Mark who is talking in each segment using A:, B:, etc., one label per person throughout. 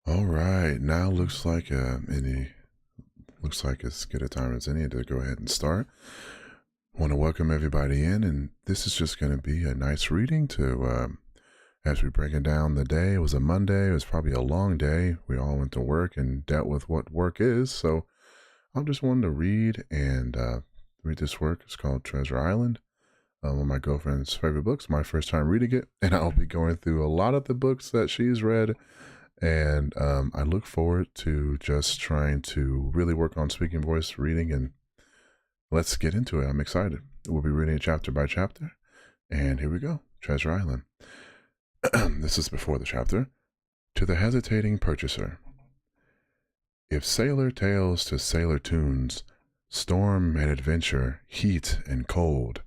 A: All right, now looks like as good a time as any to go ahead and start. Want to welcome everybody in, and this is just going to be a nice reading to as we break it down the day. It was a Monday. It was probably a long day. We all went to work and dealt with what work is. So I just wanted to read and read this work. It's called Treasure Island. One of my girlfriend's favorite books. My first time reading it, and I'll be going through a lot of the books that she's read. And I look forward to just trying to really work on speaking voice reading, and let's get into it. I'm excited. We'll be reading it chapter by chapter, and here we go. Treasure Island. This is before the chapter. To the hesitating purchaser. If sailor tales to sailor tunes, storm and adventure, heat and cold,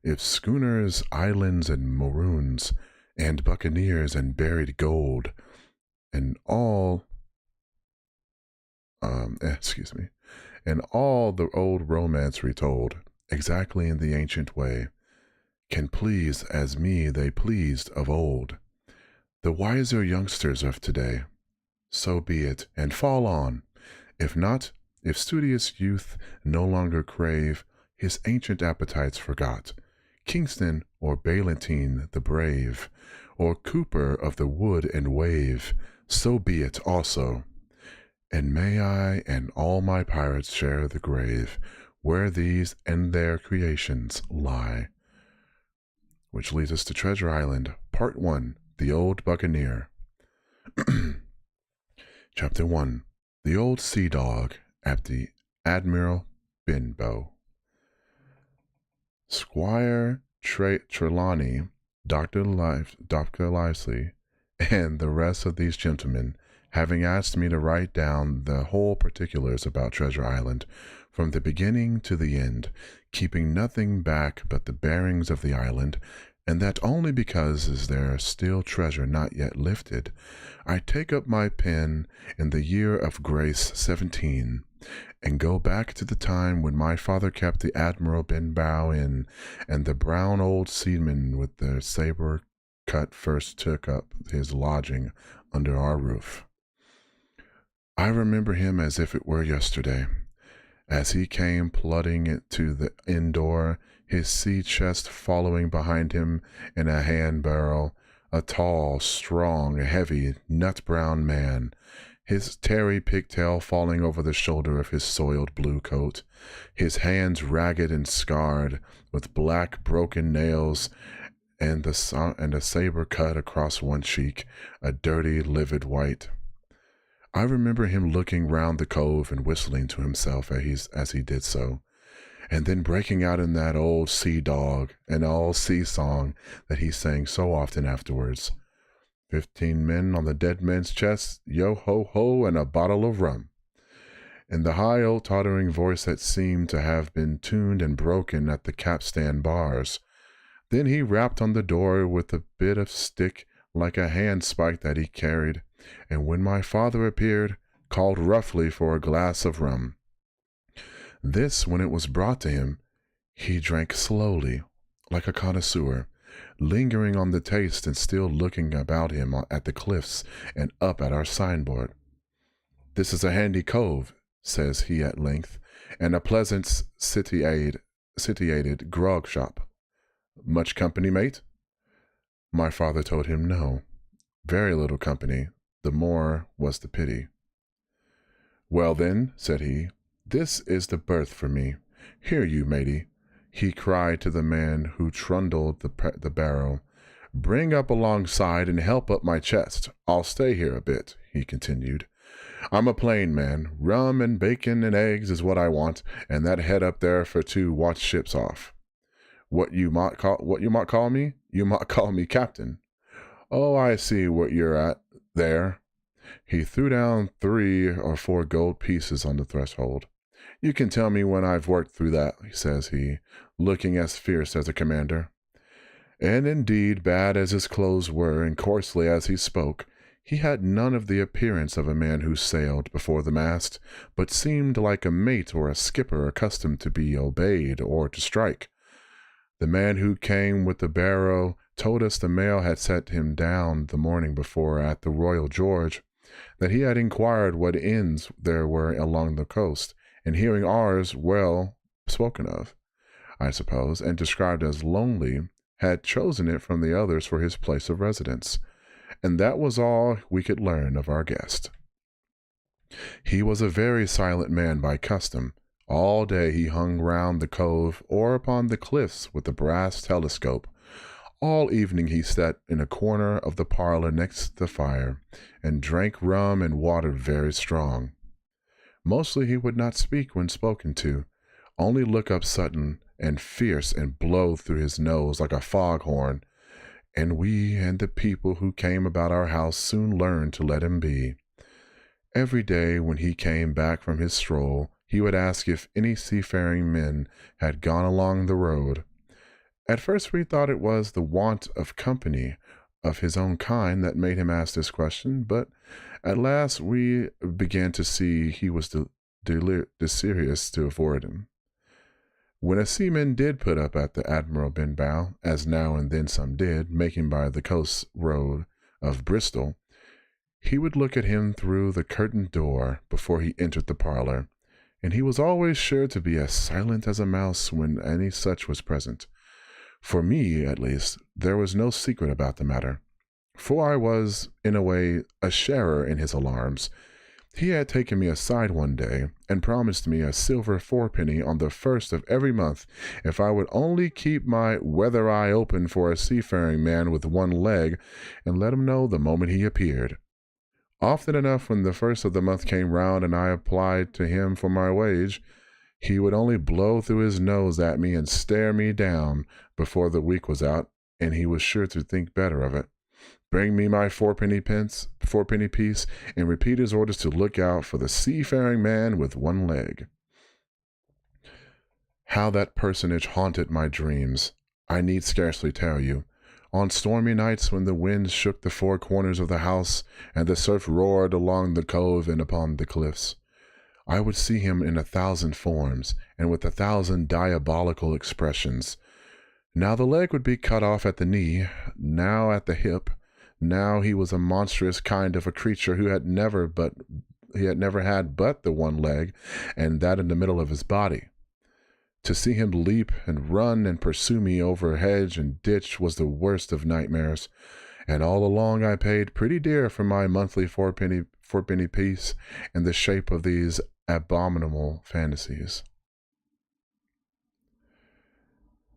A: if schooners, islands, and maroons, and buccaneers and buried gold, and all and all the old romance retold exactly in the ancient way, can please as me they pleased of old, the wiser youngsters of today, so be it, and fall on. If not, if studious youth no longer crave, his ancient appetites forgot, Kingston or Ballantine the brave, or Cooper of the wood and wave, so be it also. And may I and all my pirates share the grave where these and their creations lie. Which leads us to Treasure Island, Part 1, The Old Buccaneer. Chapter 1, The Old Sea Dog at the Admiral Benbow. Squire Trelawney, Dr. Livesey, and the rest of these gentlemen, having asked me to write down the whole particulars about Treasure Island, from the beginning to the end, keeping nothing back but the bearings of the island, and that only because is there still treasure not yet lifted, I take up my pen in the year of grace 17, and go back to the time when my father kept the Admiral Benbow in, and the brown old seaman with the saber cut first took up his lodging under our roof. I remember him as if it were yesterday, as he came plodding to the inn door, his sea chest following behind him in a hand barrel, a tall, strong, heavy, nut-brown man, his tarry pigtail falling over the shoulder of his soiled blue coat, his hands ragged and scarred, with black broken nails, and a saber cut across one cheek, a dirty, livid white. I remember him looking round the cove and whistling to himself as he did so, and then breaking out in that old sea dog and old sea song that he sang so often afterwards. 15 men on the dead man's chest, yo ho ho, and a bottle of rum. In the high old tottering voice that seemed to have been tuned and broken at the capstan bars. Then he rapped on the door with a bit of stick like a handspike that he carried, and when my father appeared, called roughly for a glass of rum. This, when it was brought to him, he drank slowly, like a connoisseur, lingering on the taste and still looking about him at the cliffs and up at our signboard. "This is a handy cove," says he at length, "and a pleasant situated grog shop. Much company, mate?" My father told him no. Very little company, the more was the pity. "Well then," said he, "this is the berth for me. Here you, matey," he cried to the man who trundled the barrow, Bring up alongside and help up my chest. I'll stay here a bit, he continued. I'm a plain man. Rum and bacon and eggs is what I want, and that head up there for to watch ships off. What you might call me? You might call me Captain. Oh, I see what you're at there. He threw down 3 or 4 gold pieces on the threshold. You can tell me when I've worked through that, says he, looking as fierce as a commander. And indeed, bad as his clothes were, and coarsely as he spoke, he had none of the appearance of a man who sailed before the mast, but seemed like a mate or a skipper accustomed to be obeyed or to strike. The man who came with the barrow told us the mail had set him down the morning before at the Royal George, that he had inquired what inns there were along the coast, and hearing ours well spoken of, I suppose, and described as lonely, had chosen it from the others for his place of residence. And that was all we could learn of our guest. He was a very silent man by custom. All day he hung round the cove or upon the cliffs with a brass telescope. All evening he sat in a corner of the parlor next the fire, and drank rum and water very strong. Mostly he would not speak when spoken to, only look up sudden and fierce and blow through his nose like a foghorn, and we and the people who came about our house soon learned to let him be. Every day when he came back from his stroll, he would ask if any seafaring men had gone along the road. At first we thought it was the want of company of his own kind that made him ask this question, but at last we began to see he was desirous to avoid him. When a seaman did put up at the Admiral Benbow, as now and then some did, making by the coast road of Bristol, he would look at him through the curtained door before he entered the parlor, and he was always sure to be as silent as a mouse when any such was present. For me, at least, there was no secret about the matter, for I was, in a way, a sharer in his alarms. He had taken me aside one day, and promised me a silver 4-penny on the 1st of every month if I would only keep my weather eye open for a seafaring man with one leg, and let him know the moment he appeared. Often enough, when the 1st of the month came round and I applied to him for my wage, he would only blow through his nose at me and stare me down before the week was out, and he was sure to think better of it. Bring me my 4-penny piece, and repeat his orders to look out for the seafaring man with one leg. How that personage haunted my dreams, I need scarcely tell you. On stormy nights when the wind shook the 4 corners of the house, and the surf roared along the cove and upon the cliffs, I would see him in 1,000 forms, and with 1,000 diabolical expressions. Now the leg would be cut off at the knee, now at the hip. Now he was a monstrous kind of a creature who had never had but the one leg, and that in the middle of his body. To see him leap and run and pursue me over hedge and ditch was the worst of nightmares, and all along I paid pretty dear for my monthly 4-penny piece in the shape of these abominable fantasies.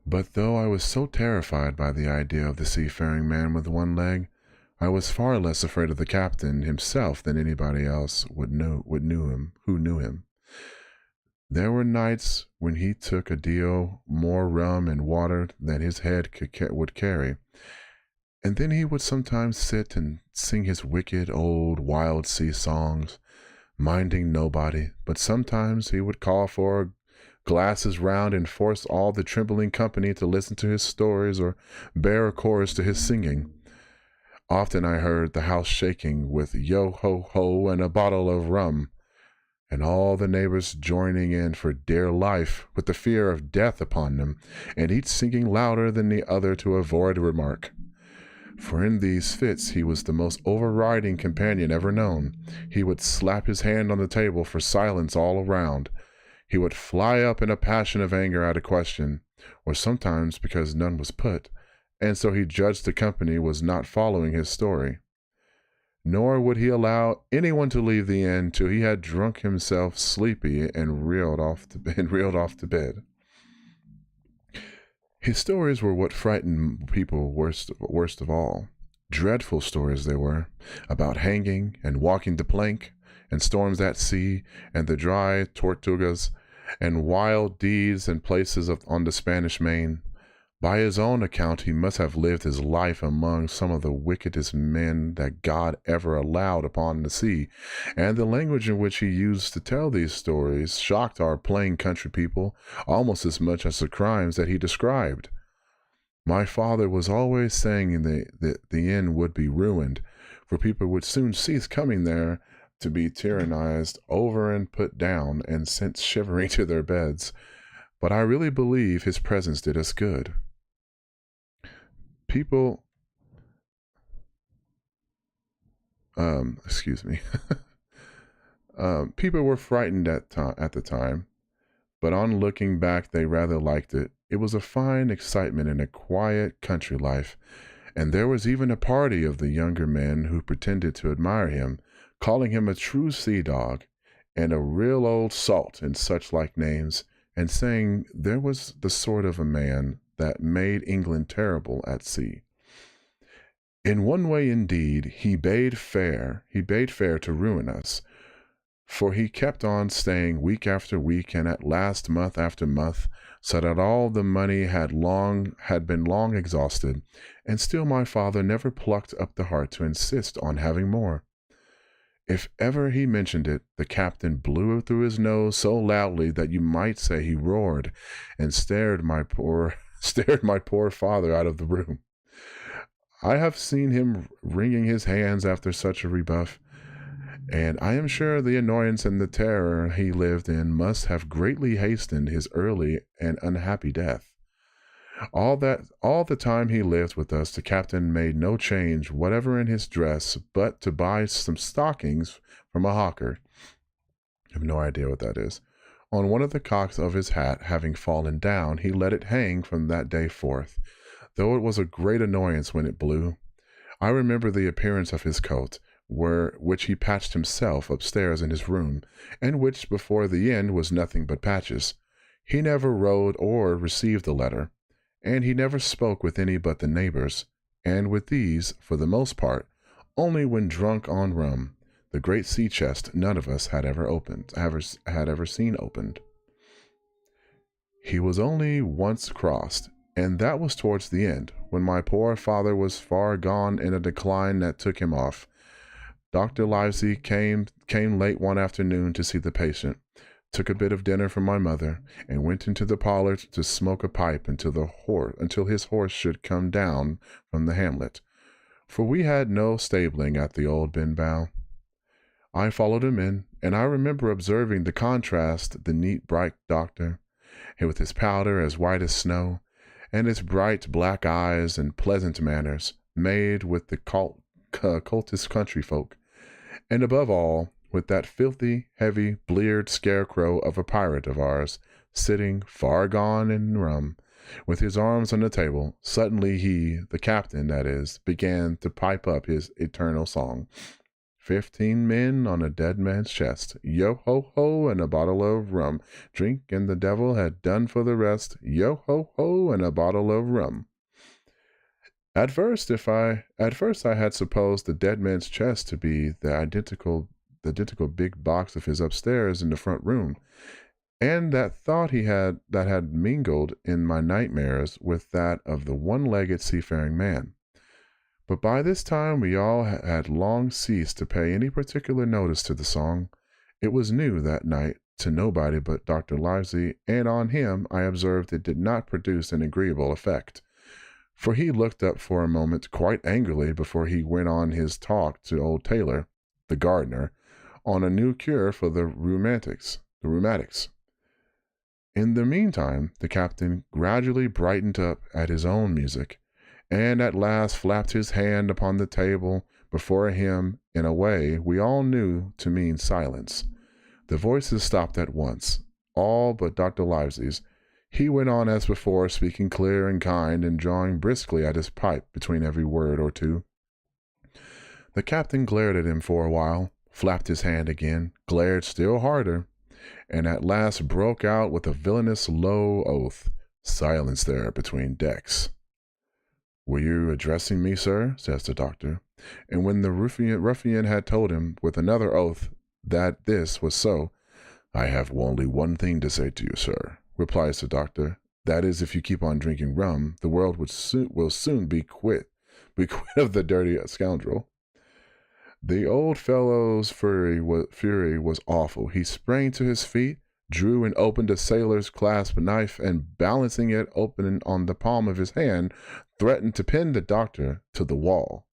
A: But though I was so terrified by the idea of the seafaring man with one leg, I was far less afraid of the captain himself than anybody else who knew him. There were nights when he took a deal more rum and water than his head would carry, and then he would sometimes sit and sing his wicked old wild sea songs, minding nobody, but sometimes he would call for glasses round and force all the trembling company to listen to his stories or bear a chorus to his singing. Often I heard the house shaking with yo-ho-ho and a bottle of rum, and all the neighbors joining in for dear life with the fear of death upon them, and each singing louder than the other to avoid a remark. For in these fits he was the most overriding companion ever known. He would slap his hand on the table for silence all around. He would fly up in a passion of anger at a question, or sometimes because none was put, and so he judged the company was not following his story. Nor would he allow anyone to leave the inn till he had drunk himself sleepy and reeled off to bed. His stories were what frightened people worst of all. Dreadful stories they were, about hanging and walking the plank, and storms at sea, and the dry tortugas, and wild deeds and places on the Spanish Main. By his own account, he must have lived his life among some of the wickedest men that God ever allowed upon the sea, and the language in which he used to tell these stories shocked our plain country people almost as much as the crimes that he described. My father was always saying the inn would be ruined, for people would soon cease coming there to be tyrannized over and put down and sent shivering to their beds. But I really believe his presence did us good. People, excuse me, people were frightened at the time, but on looking back, they rather liked it. It was a fine excitement in a quiet country life, and there was even a party of the younger men who pretended to admire him, calling him a true sea dog, and a real old salt, and such like names, and saying there was the sort of a man that made England terrible at sea. In one way, indeed, he bade fair to ruin us, for he kept on staying week after week, and at last month after month, so that all the money had been long exhausted, and still my father never plucked up the heart to insist on having more. If ever he mentioned it, the captain blew through his nose so loudly that you might say he roared, and stared my poor father out of the room. I have seen him wringing his hands after such a rebuff, and I am sure the annoyance and the terror he lived in must have greatly hastened his early and unhappy death. All the time he lived with us, the captain made no change whatever in his dress, but to buy some stockings from a hawker. I have no idea what that is. On one of the cocks of his hat having fallen down, he let it hang from that day forth, though it was a great annoyance when it blew. I remember the appearance of his coat, which he patched himself upstairs in his room, and which before the end was nothing but patches. He never wrote or received a letter, and he never spoke with any but the neighbors, and with these, for the most part, only when drunk on rum. The great sea chest none of us had ever seen opened. He was only once crossed, and that was towards the end, when my poor father was far gone in a decline that took him off. Dr. Livesey came late one afternoon to see the patient, took a bit of dinner from my mother, and went into the parlor to smoke a pipe until his horse should come down from the hamlet, for we had no stabling at the old Benbow. I followed him in, and I remember observing the contrast, the neat, bright doctor, and with his powder as white as snow, and his bright black eyes and pleasant manners, made with the cultist country folk, and above all, with that filthy, heavy, bleared scarecrow of a pirate of ours, sitting, far gone in rum, with his arms on the table. Suddenly he, the captain that is, began to pipe up his eternal song. 15 men on a dead man's chest, yo-ho-ho, and a bottle of rum. Drink and the devil had done for the rest, yo-ho-ho, and a bottle of rum. At first I had supposed the dead man's chest to be the identical big box of his upstairs in the front room, and that thought had mingled in my nightmares with that of the one-legged seafaring man. But by this time we all had long ceased to pay any particular notice to the song. It was new that night to nobody but Dr. Livesey, and on him I observed it did not produce an agreeable effect, for he looked up for a moment quite angrily before he went on his talk to old Taylor, the gardener, on a new cure for the rheumatics. In the meantime, the captain gradually brightened up at his own music, and at last flapped his hand upon the table before him in a way we all knew to mean silence. The voices stopped at once, all but Dr. Livesey's. He went on as before, speaking clear and kind, and drawing briskly at his pipe between every word or two. The captain glared at him for a while, flapped his hand again, glared still harder, and at last broke out with a villainous low oath. Silence there between decks. Were you addressing me, sir? Says the doctor. And when the ruffian had told him with another oath that this was so, I have only one thing to say to you, sir, replies the doctor. That is, if you keep on drinking rum, the world will soon be quit of the dirty scoundrel. The old fellow's fury was awful. He sprang to his feet, drew and opened a sailor's clasp knife, and balancing it open on the palm of his hand, threatened to pin the doctor to the wall.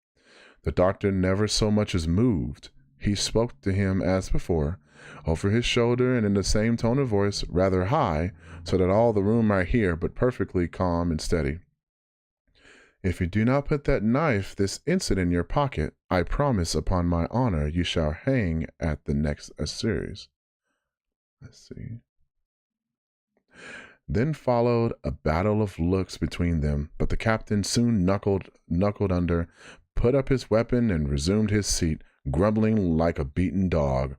A: The doctor never so much as moved. He spoke to him as before, over his shoulder and in the same tone of voice, rather high, so that all the room might hear, but perfectly calm and steady. If you do not put that knife this instant in your pocket, I promise upon my honor you shall hang at the next series. Let's see. Then followed a battle of looks between them, but the captain soon knuckled under, put up his weapon, and resumed his seat, grumbling like a beaten dog.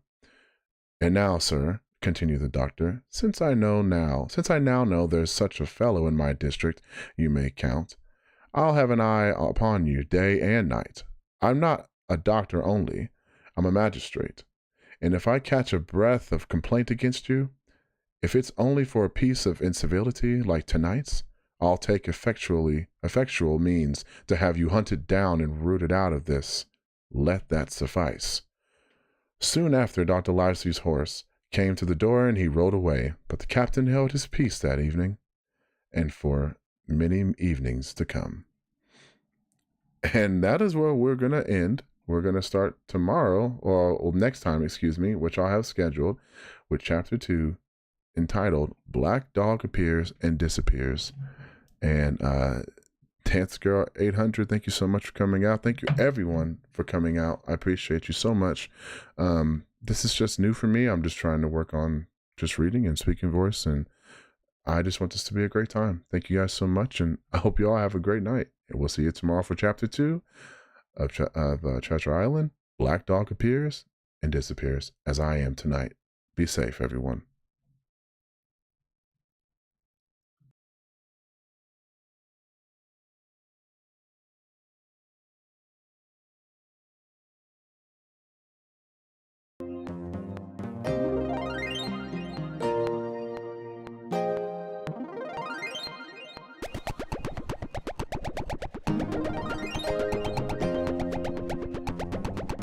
A: And now, sir, continued the doctor, since I now know there's such a fellow in my district, you may count. I'll have an eye upon you day and night. I'm not a doctor only, I'm a magistrate. And if I catch a breath of complaint against you, if it's only for a piece of incivility like tonight's, I'll take effectual means to have you hunted down and rooted out of this. Let that suffice. Soon after, Dr. Livesey's horse came to the door and he rode away, but the captain held his peace that evening, and for many evenings to come. And that is where we're going to end. We're going to start tomorrow, or next time, which I'll have scheduled, with Chapter 2, entitled Black Dog Appears and Disappears. And Dance Girl 800, thank you so much for coming out. Thank you, everyone, for coming out. I appreciate you so much. This is just new for me. I'm just trying to work on just reading and speaking voice, and I just want this to be a great time. Thank you guys so much, and I hope you all have a great night. And we'll see you tomorrow for Chapter 2 of Treasure Island. Black Dog Appears and Disappears, as I am tonight. Be safe, everyone.